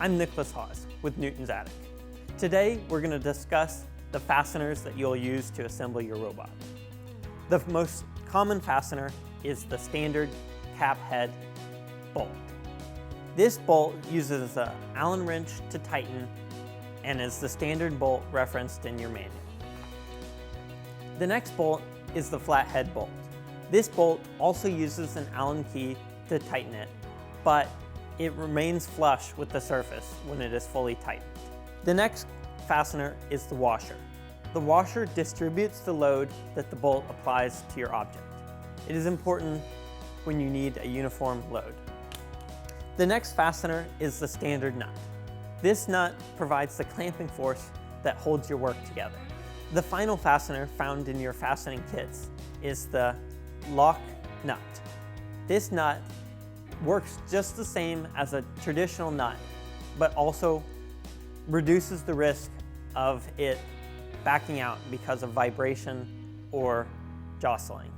I'm Nicholas Hawes with Newton's Attic. Today we're going to discuss the fasteners that you'll use to assemble your robot. The most common fastener is the standard cap head bolt. This bolt uses an Allen wrench to tighten and is the standard bolt referenced in your manual. The next bolt is the flathead bolt. This bolt also uses an Allen key to tighten it, but it remains flush with the surface when it is fully tightened. The next fastener is the washer. The washer distributes the load that the bolt applies to your object. It is important when you need a uniform load. The next fastener is the standard nut. This nut provides the clamping force that holds your work together. The final fastener found in your fastening kits is the lock nut. This nut works just the same as a traditional nut, but also reduces the risk of it backing out because of vibration or jostling.